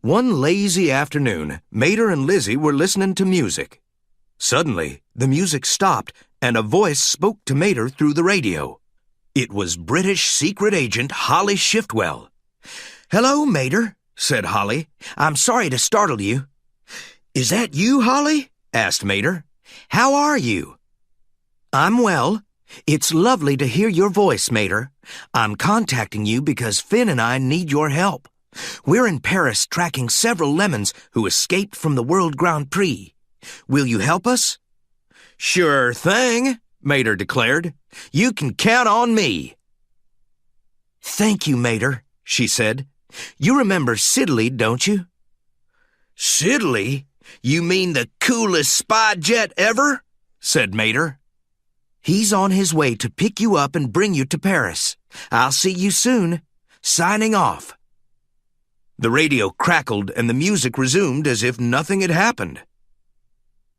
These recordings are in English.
One lazy afternoon, Mater and Lizzie were listening to music. Suddenly, the music stopped and a voice spoke to Mater through the radio. It was British secret agent Holly Shiftwell. "Hello, Mater," said Holly. "I'm sorry to startle you." "Is that you, Holly?" asked Mater. "How are you?" "I'm well. It's lovely to hear your voice, Mater. I'm contacting you because Finn and I need your help. We're in Paris tracking several lemons who escaped from the World Grand Prix. Will you help us?" "Sure thing," Mater declared. "You can count on me." "Thank you, Mater," she said. "You remember Sidley, don't you?" "Sidley? You mean the coolest spy jet ever?" said Mater. "He's on his way to pick you up and bring you to Paris. I'll see you soon. Signing off." The radio crackled and the music resumed as if nothing had happened.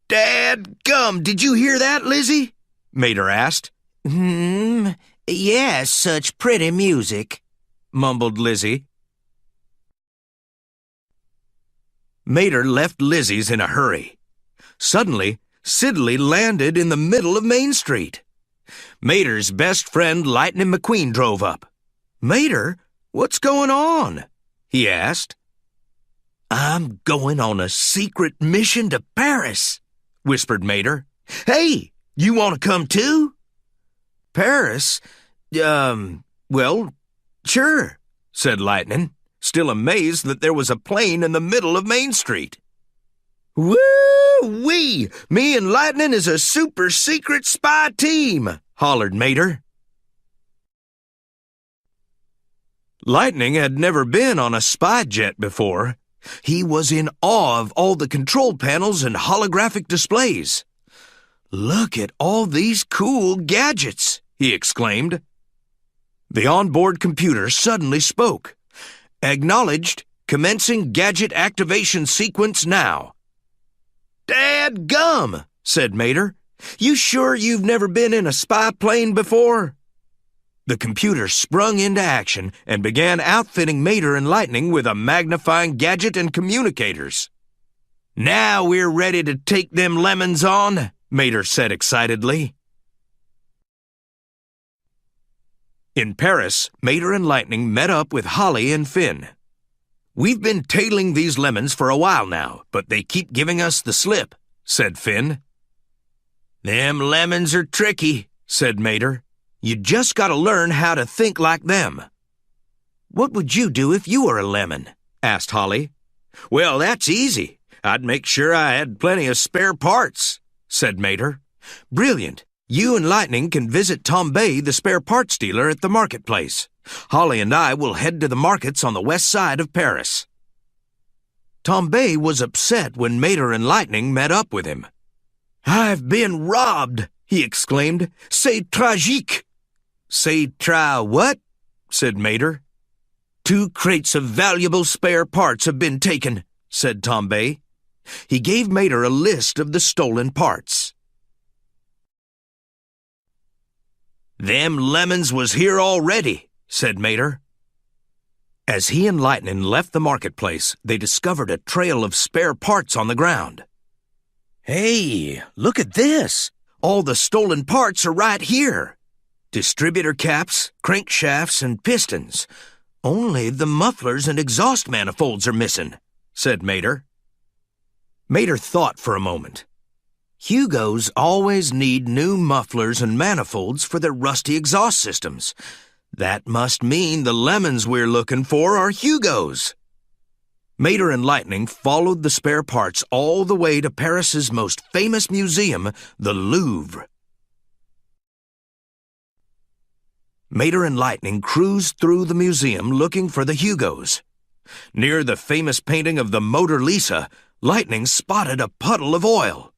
"Dadgum, did you hear that, Lizzie?" Mater asked. Yes, such pretty music," mumbled Lizzie. Mater left Lizzie's in a hurry. Suddenly, Sidley landed in the middle of Main Street. Mater's best friend Lightning McQueen drove up. "Mater, what's going on?" he asked. "I'm going on a secret mission to Paris," whispered Mater. "Hey, you want to come too?" "Paris? Well, sure," said Lightning, still amazed that there was a plane in the middle of Main Street. "Woo-wee! Me and Lightning is a super secret spy team," hollered Mater. Lightning had never been on a spy jet before. He was in awe of all the control panels and holographic displays. "Look at all these cool gadgets," he exclaimed. The onboard computer suddenly spoke. "Acknowledged. Commencing gadget activation sequence now." "Dadgum," said Mater. "You sure you've never been in a spy plane before?" The computer sprung into action and began outfitting Mater and Lightning with a magnifying gadget and communicators. "Now we're ready to take them lemons on," Mater said excitedly. In Paris, Mater and Lightning met up with Holly and Finn. "We've been tailing these lemons for a while now, but they keep giving us the slip," said Finn. "Them lemons are tricky," said Mater. "You just gotta learn how to think like them." "What would you do if you were a lemon?" asked Holly. "Well, that's easy. I'd make sure I had plenty of spare parts," said Mater. "Brilliant. You and Lightning can visit Tombay, the spare parts dealer, at the marketplace. Holly and I will head to the markets on the west side of Paris." Tombay was upset when Mater and Lightning met up with him. "I've been robbed," he exclaimed. "C'est tragique." "C'est what?" said Mater. "2 crates of valuable spare parts have been taken," said Tombay. He gave Mater a list of the stolen parts. "Them lemons was here already," said Mater. As he and Lightning left the marketplace, they discovered a trail of spare parts on the ground. "Hey, look at this! All the stolen parts are right here. Distributor caps, crankshafts, and pistons. Only the mufflers and exhaust manifolds are missing," said Mater. Mater thought for a moment. Hugos always need new mufflers and manifolds for their rusty exhaust systems. That must mean the lemons we're looking for are Hugos. Mater and Lightning followed the spare parts all the way to Paris's most famous museum, the Louvre. Mater and Lightning cruised through the museum looking for the Hugos. Near the famous painting of the Motor Lisa, Lightning spotted a puddle of oil.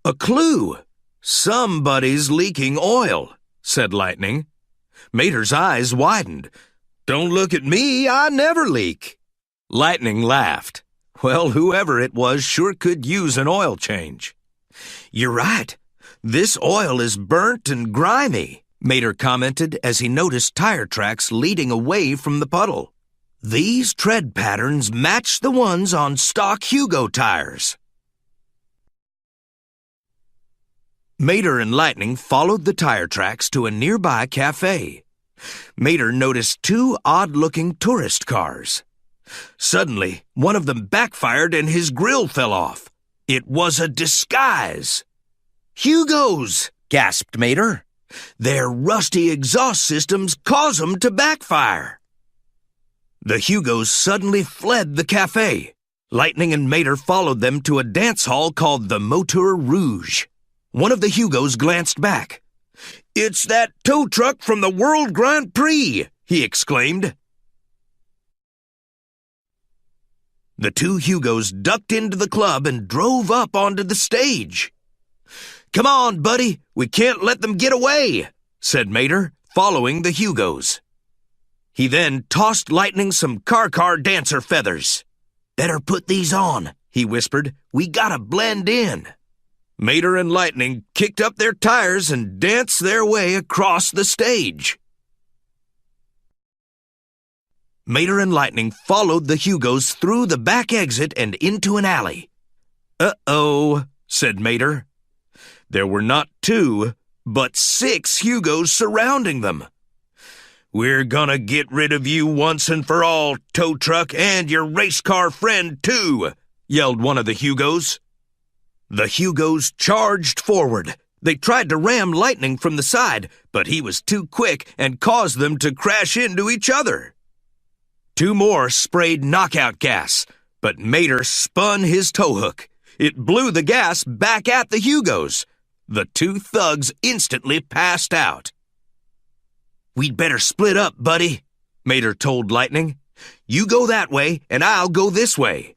"A clue! Somebody's leaking oil," said Lightning. Mater's eyes widened. "Don't look at me, I never leak." Lightning laughed. Well, whoever it was sure could use an oil change. "You're right. This oil is burnt and grimy," Mater commented as he noticed tire tracks leading away from the puddle. These tread patterns match the ones on stock Hugo tires. Mater and Lightning followed the tire tracks to a nearby cafe. Mater noticed two odd-looking tourist cars. Suddenly, one of them backfired and his grill fell off. It was a disguise. "Hugos!" gasped Mater. "Their rusty exhaust systems cause them to backfire." The Hugos suddenly fled the cafe. Lightning and Mater followed them to a dance hall called the Moteur Rouge. One of the Hugos glanced back. "It's that tow truck from the World Grand Prix!" he exclaimed. The two Hugos ducked into the club and drove up onto the stage. "Come on, buddy, we can't let them get away," said Mater, following the Hugos. He then tossed Lightning some car dancer feathers. "Better put these on," he whispered. "We gotta blend in." Mater and Lightning kicked up their tires and danced their way across the stage. Mater and Lightning followed the Hugos through the back exit and into an alley. "Uh-oh," said Mater. There were not two, but 6 Hugos surrounding them. "We're gonna get rid of you once and for all, tow truck, and your race car friend, too," yelled one of the Hugos. The Hugos charged forward. They tried to ram Lightning from the side, but he was too quick and caused them to crash into each other. 2 more sprayed knockout gas, but Mater spun his tow hook. It blew the gas back at the Hugos. The 2 thugs instantly passed out. "We'd better split up, buddy," Mater told Lightning. "You go that way, and I'll go this way."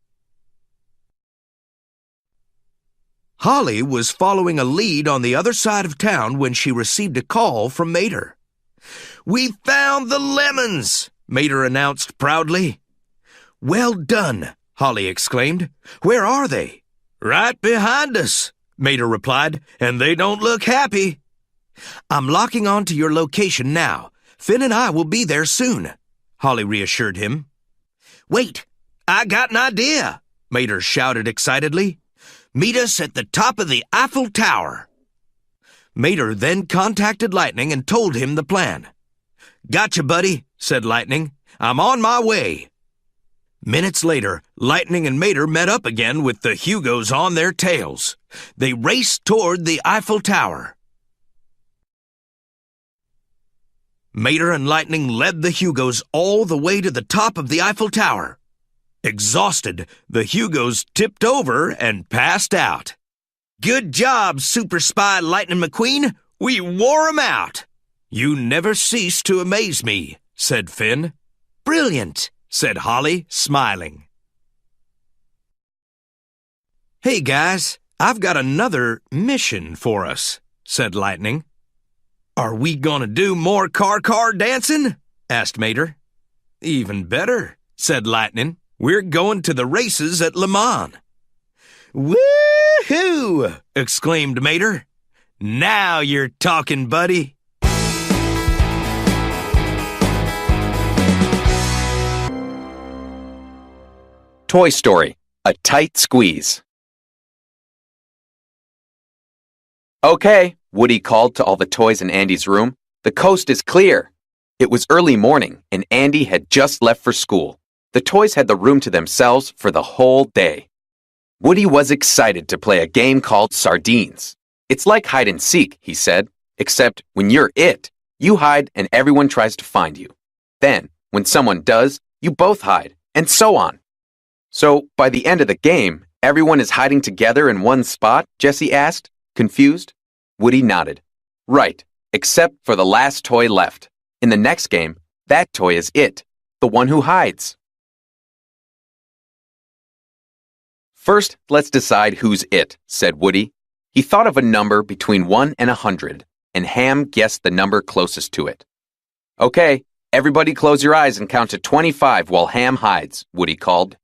Holly was following a lead on the other side of town when she received a call from Mater. "We found the lemons!" Mater announced proudly. "Well done!" Holly exclaimed. "Where are they?" "Right behind us," Mater replied, "and they don't look happy." "I'm locking on to your location now. Finn and I will be there soon," Holly reassured him. "Wait, I got an idea," Mater shouted excitedly. "Meet us at the top of the Eiffel Tower." Mater then contacted Lightning and told him the plan. "Gotcha, buddy," said Lightning. "I'm on my way." Minutes later, Lightning and Mater met up again with the Hugos on their tails. They raced toward the Eiffel Tower. Mater and Lightning led the Hugos all the way to the top of the Eiffel Tower. Exhausted, the Hugos tipped over and passed out. "Good job, Super Spy Lightning McQueen. We wore 'em out." "You never cease to amaze me," said Finn. "Brilliant," said Holly, smiling. "Hey, guys, I've got another mission for us," said Lightning. "Are we gonna do more car dancing?" asked Mater. "Even better," said Lightning. "We're going to the races at Le Mans." "Woo-hoo!" exclaimed Mater. "Now you're talking, buddy." Toy Story, A Tight Squeeze. "Okay," Woody called to all the toys in Andy's room. "The coast is clear." It was early morning, and Andy had just left for school. The toys had the room to themselves for the whole day. Woody was excited to play a game called Sardines. "It's like hide and seek," he said, "except when you're it, you hide and everyone tries to find you. Then, when someone does, you both hide, and so on." "So, by the end of the game, everyone is hiding together in one spot?" Jessie asked, confused. Woody nodded. "Right, except for the last toy left. In the next game, that toy is it, the one who hides." "First, let's decide who's it," said Woody. He thought of a number between 1 and 100, and Ham guessed the number closest to it. "Okay, everybody close your eyes and count to 25 while Ham hides," Woody called.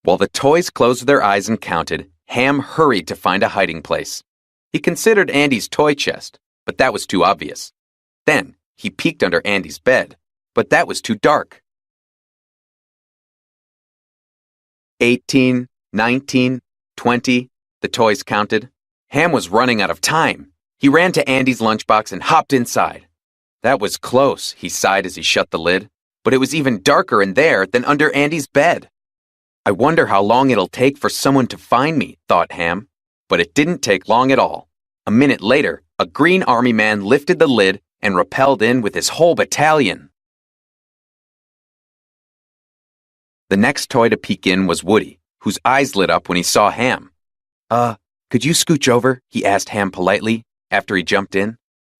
While the toys closed their eyes and counted, Ham hurried to find a hiding place. He considered Andy's toy chest, but that was too obvious. Then, he peeked under Andy's bed, but that was too dark. 18, 19, 20, the toys counted. Ham was running out of time. He ran to Andy's lunchbox and hopped inside. That was close, he sighed as he shut the lid, but it was even darker in there than under Andy's bed. I wonder how long it'll take for someone to find me, thought Ham. But it didn't take long at all. A minute later, a green army man lifted the lid and rappelled in with his whole battalion. The next toy to peek in was Woody, whose eyes lit up when he saw Ham. Could you scooch over? He asked Ham politely, after he jumped in.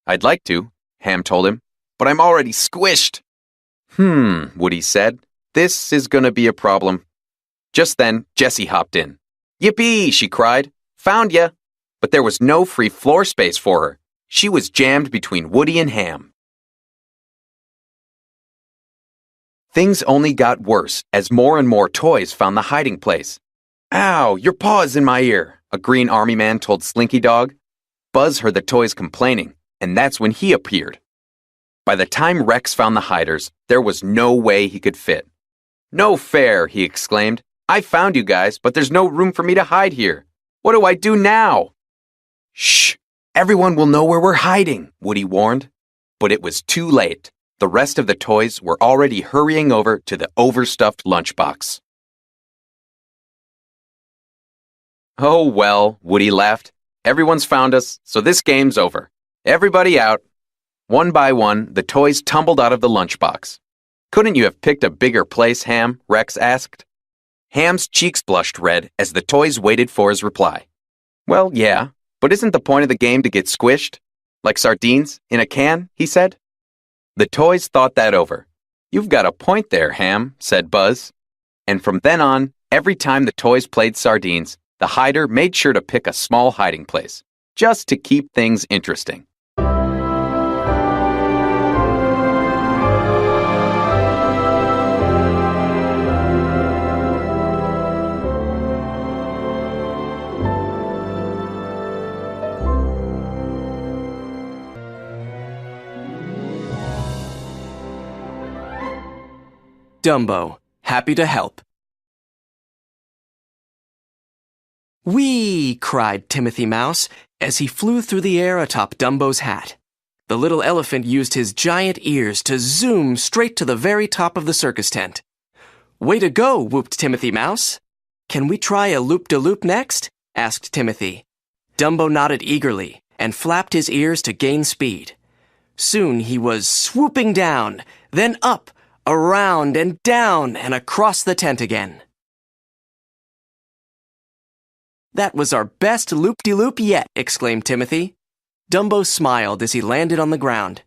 I'd like to, Ham told him, but I'm already squished. Woody said. This is gonna be a problem. Just then, Jessie hopped in. Yippee, she cried. Found ya! But there was no free floor space for her. She was jammed between Woody and Ham. Things only got worse as more and more toys found the hiding place. Ow, your paw is in my ear, a green army man told Slinky Dog. Buzz heard the toys complaining, and that's when he appeared. By the time Rex found the hiders, there was no way he could fit. No fair, he exclaimed. I found you guys, but there's no room for me to hide here. What do I do now? Shh, everyone will know where we're hiding, Woody warned. But it was too late. The rest of the toys were already hurrying over to the overstuffed lunchbox. Oh well, Woody laughed. Everyone's found us, so this game's over. Everybody out. One by one, the toys tumbled out of the lunchbox. Couldn't you have picked a bigger place, Ham? Rex asked. Ham's cheeks blushed red as the toys waited for his reply. Well, yeah, but isn't the point of the game to get squished? Like sardines in a can, he said. The toys thought that over. You've got a point there, Ham, said Buzz. And from then on, every time the toys played sardines, the hider made sure to pick a small hiding place, just to keep things interesting. Dumbo, happy to help. Whee! Cried Timothy Mouse as he flew through the air atop Dumbo's hat. The little elephant used his giant ears to zoom straight to the very top of the circus tent. Way to go, whooped Timothy Mouse. Can we try a loop-de-loop next? Asked Timothy. Dumbo nodded eagerly and flapped his ears to gain speed. Soon he was swooping down, then up, around and down and across the tent again. That was our best loop-de-loop yet, exclaimed Timothy. Dumbo smiled as he landed on the ground.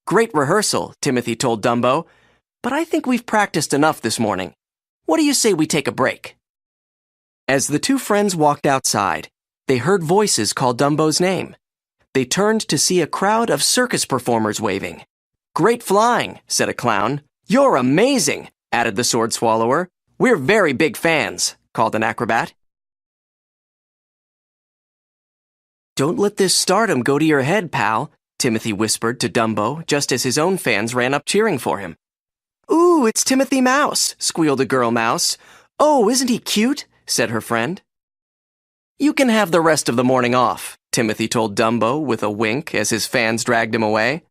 Great rehearsal, Timothy told Dumbo, but I think we've practiced enough this morning. What do you say we take a break? As the two friends walked outside, they heard voices call Dumbo's name. They turned to see a crowd of circus performers waving. Great flying, said a clown. You're amazing, added the sword swallower. We're very big fans, called an acrobat. Don't let this stardom go to your head, pal, Timothy whispered to Dumbo just as his own fans ran up cheering for him. Ooh, it's Timothy Mouse, squealed a girl mouse. Oh, isn't he cute? Said her friend. You can have the rest of the morning off, Timothy told Dumbo with a wink as his fans dragged him away.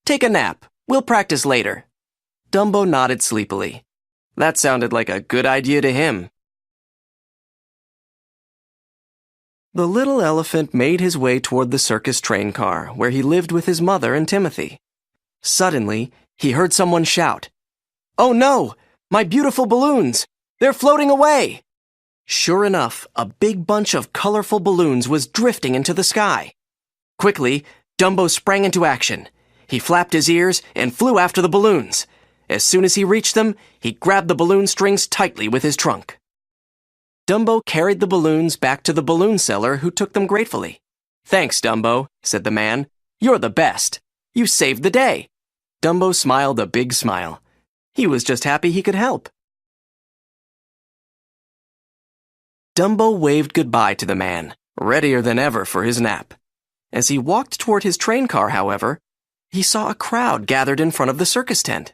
Take a nap. We'll practice later. Dumbo nodded sleepily. That sounded like a good idea to him. The little elephant made his way toward the circus train car, where he lived with his mother and Timothy. Suddenly, he heard someone shout, "Oh no! My beautiful balloons! They're floating away!" Sure enough, a big bunch of colorful balloons was drifting into the sky. Quickly, Dumbo sprang into action. He flapped his ears and flew after the balloons. As soon as he reached them, he grabbed the balloon strings tightly with his trunk. Dumbo carried the balloons back to the balloon seller, who took them gratefully. "Thanks, Dumbo," said the man. "You're the best. You saved the day." Dumbo smiled a big smile. He was just happy he could help. Dumbo waved goodbye to the man, readier than ever for his nap. As he walked toward his train car, however, he saw a crowd gathered in front of the circus tent.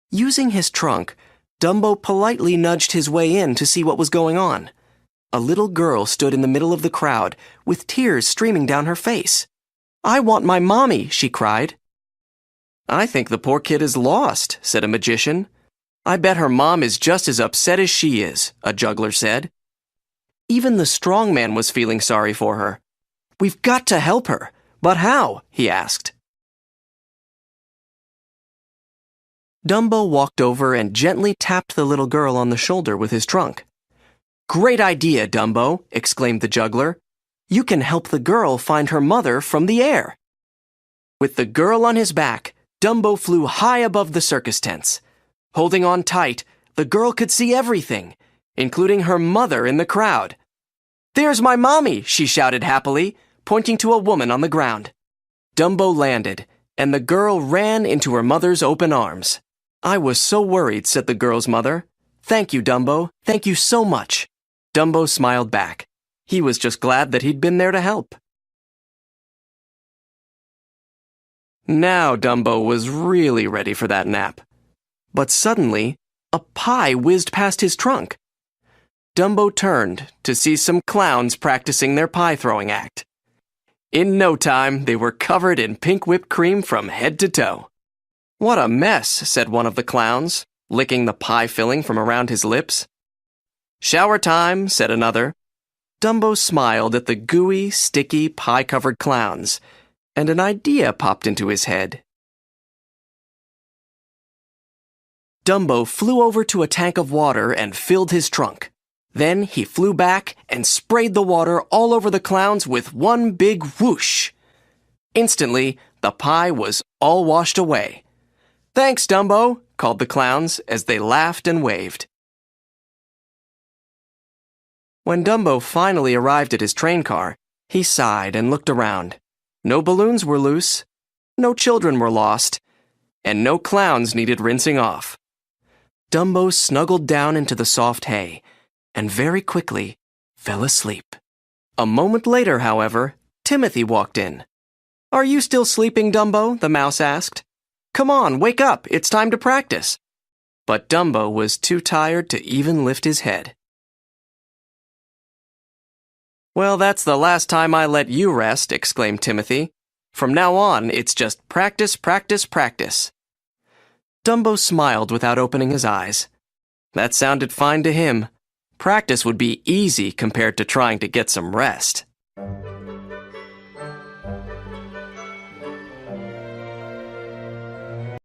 Using his trunk, Dumbo politely nudged his way in to see what was going on. A little girl stood in the middle of the crowd, with tears streaming down her face. "I want my mommy," she cried. "I think the poor kid is lost," said a magician. "I bet her mom is just as upset as she is," a juggler said. Even the strong man was feeling sorry for her. "We've got to help her. But how?" he asked. Dumbo walked over and gently tapped the little girl on the shoulder with his trunk. "Great idea, Dumbo," exclaimed the juggler. "You can help the girl find her mother from the air." With the girl on his back, Dumbo flew high above the circus tents. Holding on tight, the girl could see everything, including her mother in the crowd. "There's my mommy," she shouted happily, pointing to a woman on the ground. Dumbo landed, and the girl ran into her mother's open arms. "I was so worried," said the girl's mother. "Thank you, Dumbo. Thank you so much." Dumbo smiled back. He was just glad that he'd been there to help. Now Dumbo was really ready for that nap. But suddenly, a pie whizzed past his trunk. Dumbo turned to see some clowns practicing their pie-throwing act. In no time, they were covered in pink whipped cream from head to toe. "What a mess," said one of the clowns, licking the pie filling from around his lips. "Shower time," said another. Dumbo smiled at the gooey, sticky, pie-covered clowns, and an idea popped into his head. Dumbo flew over to a tank of water and filled his trunk. Then he flew back and sprayed the water all over the clowns with one big whoosh. Instantly, the pie was all washed away. "Thanks, Dumbo," called the clowns as they laughed and waved. When Dumbo finally arrived at his train car, he sighed and looked around. No balloons were loose, no children were lost, and no clowns needed rinsing off. Dumbo snuggled down into the soft hay and very quickly fell asleep. A moment later, however, Timothy walked in. "Are you still sleeping, Dumbo?" the mouse asked. "Come on, wake up, it's time to practice." But Dumbo was too tired to even lift his head. "Well, that's the last time I let you rest," exclaimed Timothy. "From now on, it's just practice, practice, practice." Dumbo smiled without opening his eyes. That sounded fine to him. Practice would be easy compared to trying to get some rest.